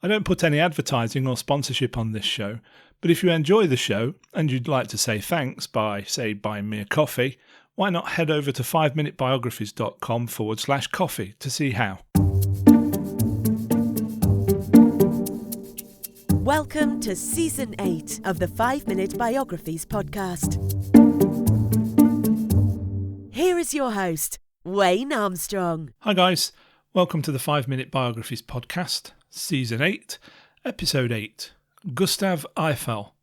I don't put any advertising or sponsorship on this show, but if you enjoy the show and you'd like to say thanks by, say, buying me a coffee, why not head over to 5minutebiographies.com/coffee to see how. Welcome to Season 8 of the 5 Minute Biographies podcast. Here is your host, Wayne Armstrong. Hi guys, welcome to the 5 Minute Biographies podcast, Season 8, Episode 8, Gustave Eiffel.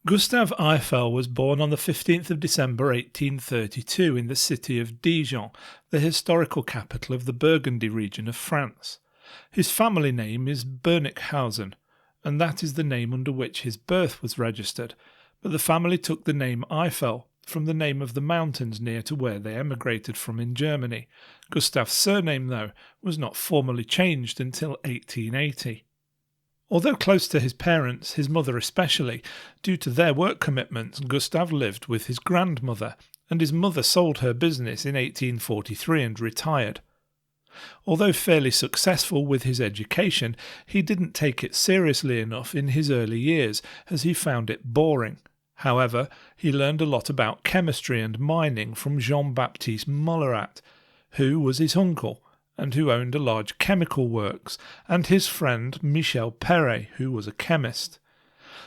Gustave Eiffel was born on the 15th of December 1832 in the city of Dijon, the historical capital of the Burgundy region of France. His family name is Bönickhausen, and that is the name under which his birth was registered, but the family took the name Eiffel from the name of the mountains near to where they emigrated from in Germany. Gustave's surname, though, was not formally changed until 1880. Although close to his parents, his mother especially, due to their work commitments, Gustave lived with his grandmother, and his mother sold her business in 1843 and retired. Although fairly successful with his education, he didn't take it seriously enough in his early years, as he found it boring. However, he learned a lot about chemistry and mining from Jean-Baptiste Mollerat, who was his uncle, and who owned a large chemical works, and his friend Michel Perret, who was a chemist.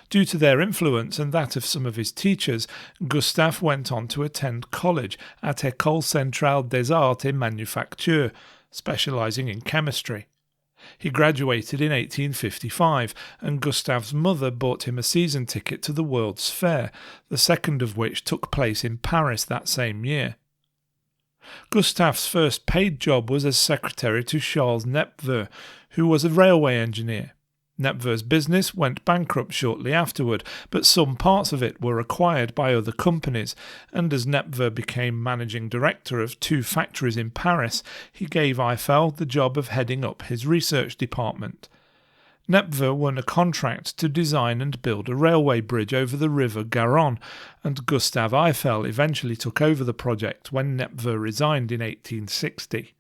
Due to their influence and that of some of his teachers, Gustave went on to attend college at École Centrale des Arts et Manufactures, specialising in chemistry. He graduated in 1855, and Gustave's mother bought him a season ticket to the World's Fair, the second of which took place in Paris that same year. Gustave's first paid job was as secretary to Charles Nepveu, who was a railway engineer. Nepveu's business went bankrupt shortly afterward, but some parts of it were acquired by other companies, and as Nepveu became managing director of 2 factories in Paris, he gave Eiffel the job of heading up his research department. Nepveu won a contract to design and build a railway bridge over the river Garonne, and Gustave Eiffel eventually took over the project when Nepveu resigned in 1860.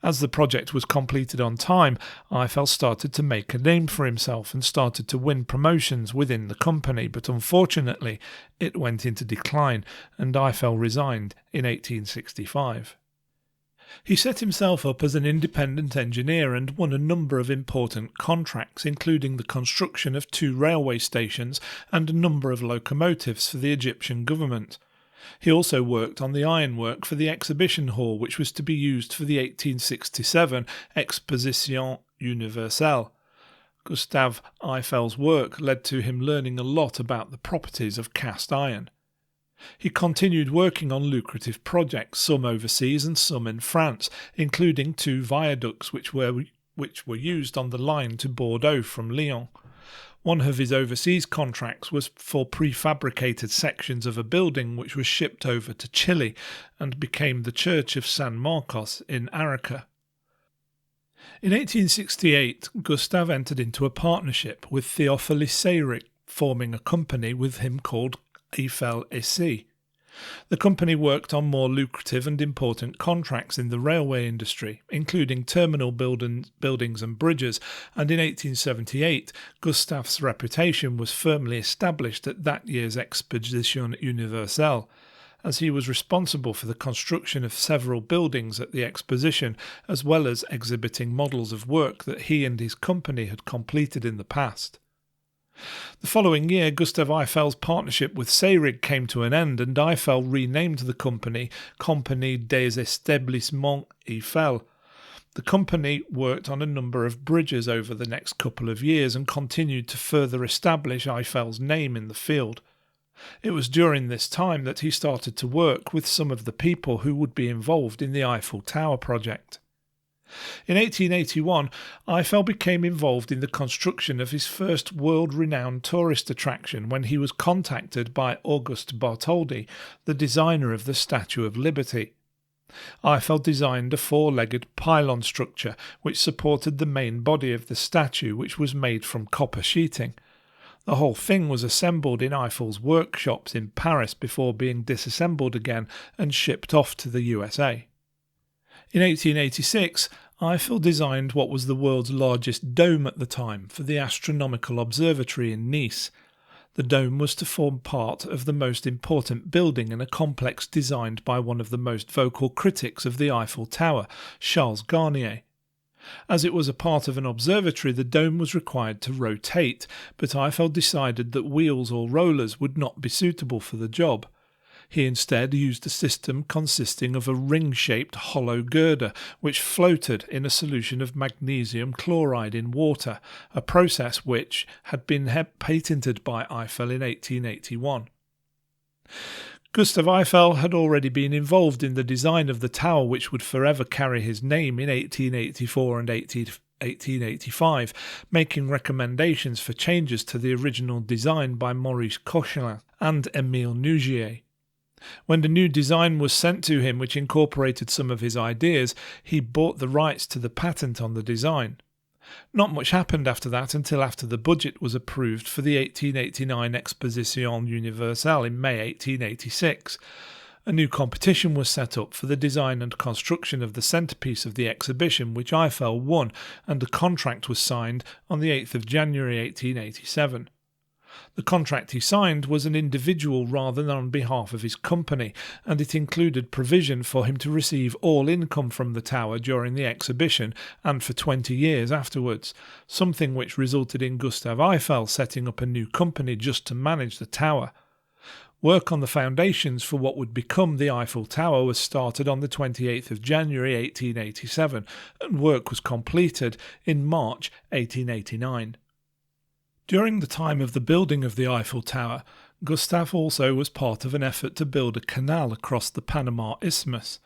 As the project was completed on time, Eiffel started to make a name for himself and started to win promotions within the company, but unfortunately it went into decline and Eiffel resigned in 1865. He set himself up as an independent engineer and won a number of important contracts, including the construction of 2 railway stations and a number of locomotives for the Egyptian government. He also worked on the ironwork for the exhibition hall, which was to be used for the 1867 Exposition Universelle. Gustave Eiffel's work led to him learning a lot about the properties of cast iron. He continued working on lucrative projects, some overseas and some in France, including 2 viaducts which were used on the line to Bordeaux from Lyon. One of his overseas contracts was for prefabricated sections of a building which was shipped over to Chile and became the Church of San Marcos in Arica. In 1868, Gustave entered into a partnership with Théophile Seyric, forming a company with him called Eiffel et Cie. The company worked on more lucrative and important contracts in the railway industry, including terminal buildings and bridges, and in 1878 Gustave's reputation was firmly established at that year's Exposition Universelle, as he was responsible for the construction of several buildings at the exposition, as well as exhibiting models of work that he and his company had completed in the past. The following year, Gustave Eiffel's partnership with Seyric came to an end, and Eiffel renamed the company Compagnie des Établissements Eiffel. The company worked on a number of bridges over the next couple of years and continued to further establish Eiffel's name in the field. It was during this time that he started to work with some of the people who would be involved in the Eiffel Tower project. In 1881, Eiffel became involved in the construction of his first world-renowned tourist attraction when he was contacted by Auguste Bartholdi, the designer of the Statue of Liberty. Eiffel designed a 4-legged pylon structure which supported the main body of the statue, which was made from copper sheeting. The whole thing was assembled in Eiffel's workshops in Paris before being disassembled again and shipped off to the USA. In 1886, Eiffel designed what was the world's largest dome at the time for the astronomical observatory in Nice. The dome was to form part of the most important building in a complex designed by one of the most vocal critics of the Eiffel Tower, Charles Garnier. As it was a part of an observatory, the dome was required to rotate, but Eiffel decided that wheels or rollers would not be suitable for the job. He instead used a system consisting of a ring-shaped hollow girder which floated in a solution of magnesium chloride in water, a process which had been patented by Eiffel in 1881. Gustave Eiffel had already been involved in the design of the tower which would forever carry his name in 1884 and 1885, making recommendations for changes to the original design by Maurice Koechlin and Émile Nouguier. When the new design was sent to him, which incorporated some of his ideas, he bought the rights to the patent on the design. Not much happened after that until after the budget was approved for the 1889 Exposition Universelle in May 1886. A new competition was set up for the design and construction of the centrepiece of the exhibition, which Eiffel won, and a contract was signed on the 8th of January 1887. The contract he signed was an individual rather than on behalf of his company, and it included provision for him to receive all income from the tower during the exhibition and for 20 years afterwards, something which resulted in Gustave Eiffel setting up a new company just to manage the tower. Work on the foundations for what would become the Eiffel Tower was started on the 28th of January 1887, and work was completed in March 1889. During the time of the building of the Eiffel Tower, Gustave also was part of an effort to build a canal across the Panama Isthmus.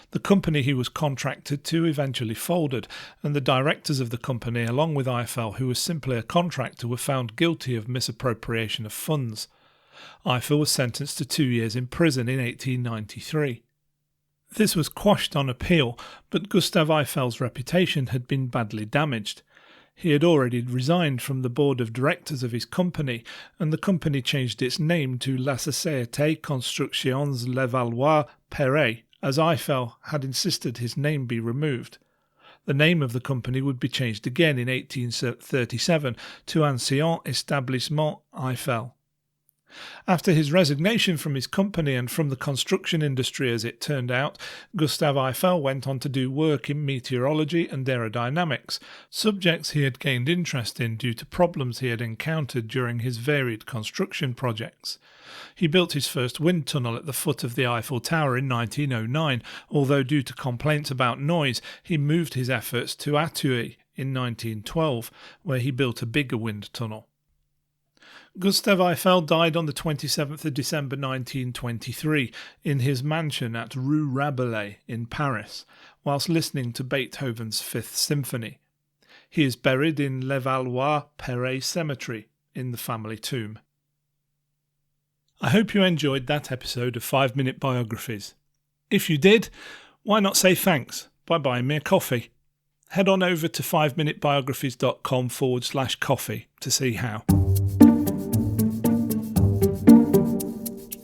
The company he was contracted to eventually folded, and the directors of the company, along with Eiffel, who was simply a contractor, were found guilty of misappropriation of funds. Eiffel was sentenced to 2 years in prison in 1893. This was quashed on appeal, but Gustave Eiffel's reputation had been badly damaged. He had already resigned from the board of directors of his company, and the company changed its name to La Société Constructions Levallois-Perret, as Eiffel had insisted his name be removed. The name of the company would be changed again in 1837 to Ancien Établissement Eiffel. After his resignation from his company and from the construction industry as it turned out, Gustave Eiffel went on to do work in meteorology and aerodynamics, subjects he had gained interest in due to problems he had encountered during his varied construction projects. He built his first wind tunnel at the foot of the Eiffel Tower in 1909, although due to complaints about noise, he moved his efforts to Auteuil in 1912, where he built a bigger wind tunnel. Gustave Eiffel died on the 27th of December 1923 in his mansion at Rue Rabelais in Paris, whilst listening to Beethoven's Fifth Symphony. He is buried in Levallois-Perret Cemetery in the family tomb. I hope you enjoyed that episode of 5 Minute Biographies. If you did, why not say thanks by buying me a coffee? Head on over to 5minutebiographies.com/coffee to see how.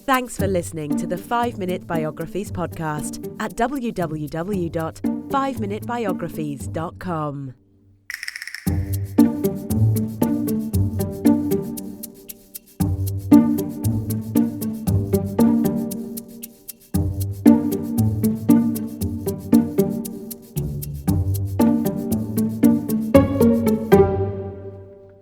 Thanks for listening to the 5 Minute Biographies podcast at www.5minutebiographies.com.